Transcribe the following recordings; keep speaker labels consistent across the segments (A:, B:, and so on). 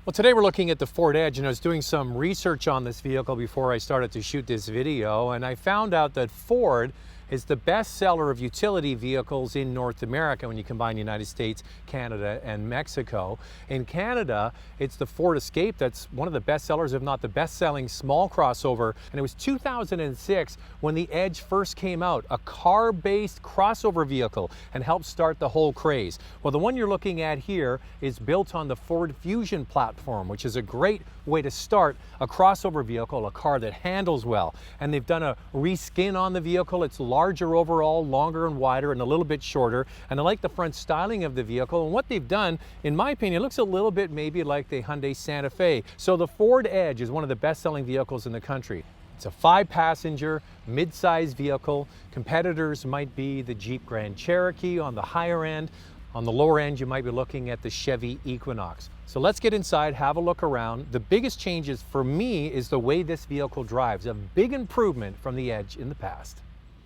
A: Well, today we're looking at the Ford Edge, and I was doing some research on this vehicle before I started to shoot this video, and I found out that Ford is the best seller of utility vehicles in North America when you combine the United States, Canada, and Mexico. In Canada, it's the Ford Escape that's one of the best sellers, if not the best-selling small crossover, and it was 2006 when the Edge first came out, a car-based crossover vehicle, and helped start the whole craze. Well, the one you're looking at here is built on the Ford Fusion platform, which is a great way to start a crossover vehicle, a car that handles well. And they've done a reskin on the vehicle. It's larger overall, longer and wider, and a little bit shorter. And I like the front styling of the vehicle. And what they've done, in my opinion, it looks a little bit maybe like the Hyundai Santa Fe. So the Ford Edge is one of the best-selling vehicles in the country. It's a 5-passenger, mid-size vehicle. Competitors might be the Jeep Grand Cherokee on the higher end. On the lower end, you might be looking at the Chevy Equinox. So let's get inside, have a look around. The biggest changes for me is the way this vehicle drives, a big improvement from the Edge in the past.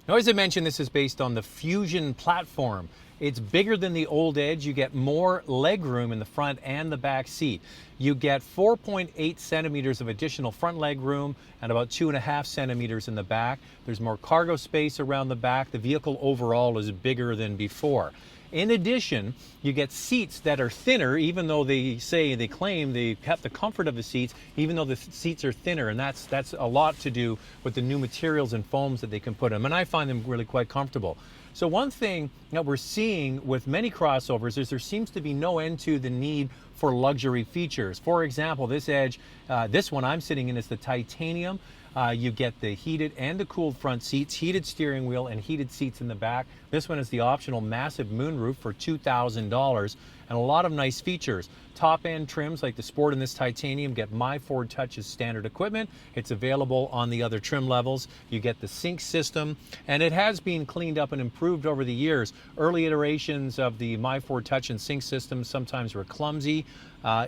A: Now, as I mentioned, this is based on the Fusion platform. It's bigger than the old Edge. You get more leg room in the front and the back seat. You get 4.8 centimeters of additional front leg room and about 2.5 centimeters in the back. There's more cargo space around the back. The vehicle overall is bigger than before. In addition, you get seats that are thinner, even though they claim they kept the comfort of the seats, even though the seats are thinner, and that's a lot to do with the new materials and foams that they can put in them, and I find them really quite comfortable. So one thing that we're seeing with many crossovers is there seems to be no end to the need for luxury features. For example, this Edge, this one I'm sitting in is the titanium. You get the heated and the cooled front seats, heated steering wheel, and heated seats in the back. This one is the optional massive moonroof for $2,000, and a lot of nice features. Top-end trims like the Sport and this titanium get My Ford Touch as standard equipment. It's available on the other trim levels. You get the sync system, and it has been cleaned up and improved over the years. Early iterations of the My Ford Touch and sync systems sometimes were clumsy.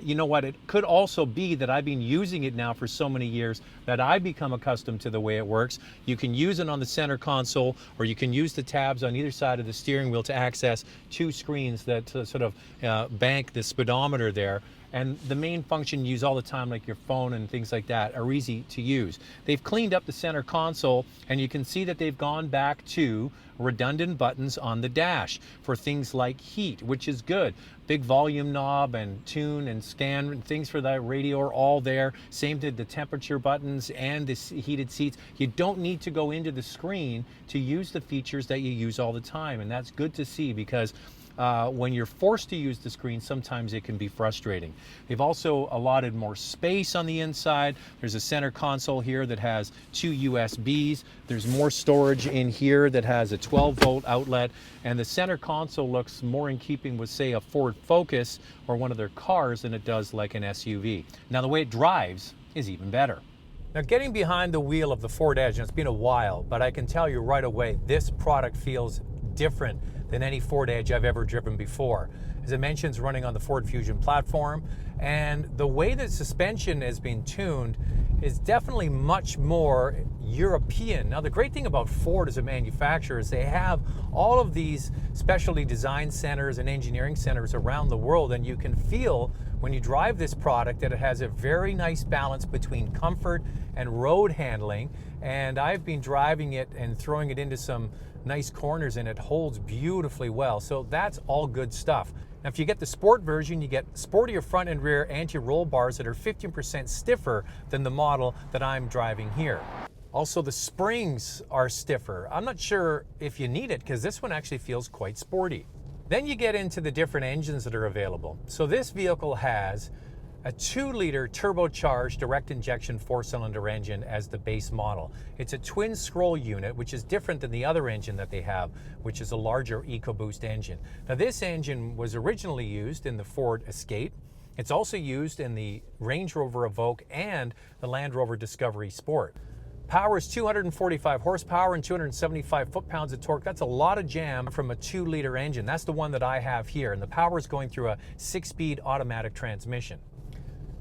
A: You know what, it could also be that I've been using it now for so many years that I become accustomed to the way it works. You can use it on the center console, or you can use the tabs on either side of the steering wheel to access two screens that sort of bank the speedometer there. And the main function you use all the time, like your phone and things like that, are easy to use. They've cleaned up the center console, and you can see that they've gone back to redundant buttons on the dash for things like heat, which is good. Big volume knob and tune and scan and things for that radio are all there. Same did the temperature buttons and the heated seats. You don't need to go into the screen to use the features that you use all the time, and that's good to see because when you're forced to use the screen, sometimes it can be frustrating. They've also allotted more space on the inside. There's a center console here that has 2 USBs. There's more storage in here that has a 12-volt outlet, and the center console looks more in keeping with, say, a Ford Focus or one of their cars than it does like an SUV. Now, the way it drives is even better. Now, getting behind the wheel of the Ford Edge, and it's been a while, but I can tell you right away, this product feels different than any Ford Edge I've ever driven before. As I mentioned, it's running on the Ford Fusion platform, and the way that suspension has been tuned is definitely much more European. Now, the great thing about Ford as a manufacturer is they have all of these specialty design centers and engineering centers around the world, and you can feel when you drive this product that it has a very nice balance between comfort and road handling. And I've been driving it and throwing it into some nice corners, and it holds beautifully well. So that's all good stuff. Now, if you get the Sport version, you get sportier front and rear anti-roll bars that are 15% stiffer than the model that I'm driving here. Also, the springs are stiffer. I'm not sure if you need it because this one actually feels quite sporty. Then you get into the different engines that are available. So this vehicle has a 2-liter turbocharged direct injection 4-cylinder engine as the base model. It's a twin scroll unit, which is different than the other engine that they have, which is a larger EcoBoost engine. Now, this engine was originally used in the Ford Escape. It's also used in the Range Rover Evoque and the Land Rover Discovery Sport. Power is 245 horsepower and 275 foot-pounds of torque. That's a lot of jam from a 2-liter engine. That's the one that I have here, and the power is going through a 6-speed automatic transmission.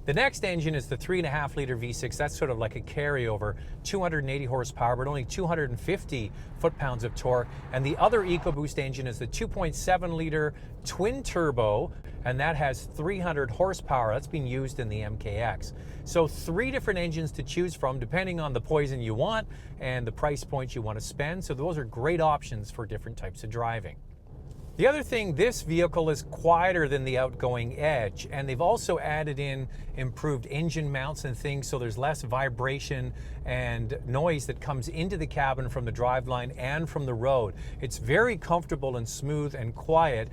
A: The next engine is the 3.5 liter V6. That's sort of like a carryover, 280 horsepower, but only 250 foot-pounds of torque. And the other EcoBoost engine is the 2.7 liter twin turbo, and that has 300 horsepower. That's being used in the MKX. So 3 different engines to choose from depending on the poison you want and the price point you want to spend. So those are great options for different types of driving. The other thing, this vehicle is quieter than the outgoing Edge, and they've also added in improved engine mounts and things, so there's less vibration and noise that comes into the cabin from the driveline and from the road. It's very comfortable and smooth and quiet.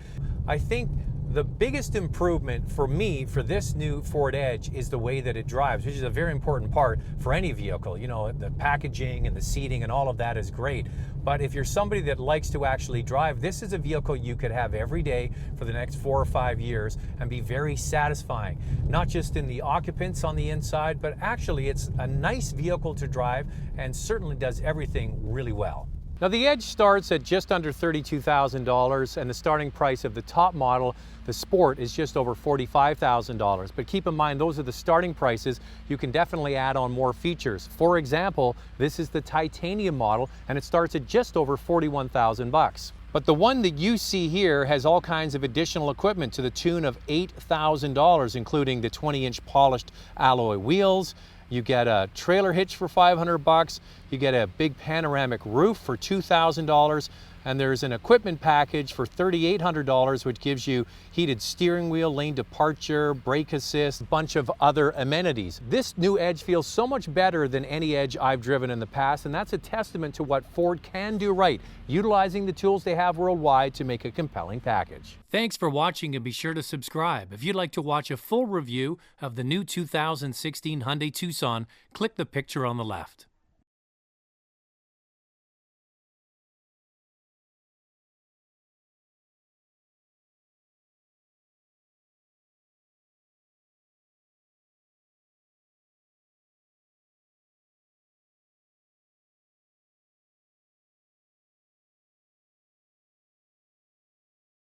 A: I think the biggest improvement for me for this new Ford Edge is the way that it drives, which is a very important part for any vehicle. You know, the packaging and the seating and all of that is great. But if you're somebody that likes to actually drive, this is a vehicle you could have every day for the next 4 or 5 years and be very satisfying. Not just in the occupants on the inside, but actually it's a nice vehicle to drive and certainly does everything really well. Now the Edge starts at just under $32,000, and the starting price of the top model, the Sport, is just over $45,000. But keep in mind, those are the starting prices. You can definitely add on more features. For example, this is the titanium model, and it starts at just over $41,000. But the one that you see here has all kinds of additional equipment to the tune of $8,000, including the 20-inch polished alloy wheels. You get a trailer hitch for $500, you get a big panoramic roof for $2,000, and there's an equipment package for $3,800, which gives you heated steering wheel, lane departure, brake assist, a bunch of other amenities. This new Edge feels so much better than any Edge I've driven in the past, and that's a testament to what Ford can do right, utilizing the tools they have worldwide to make a compelling package. Thanks for watching, and be sure to subscribe. If you'd like to watch a full review of the new 2016 Hyundai Tucson, click the picture on the left.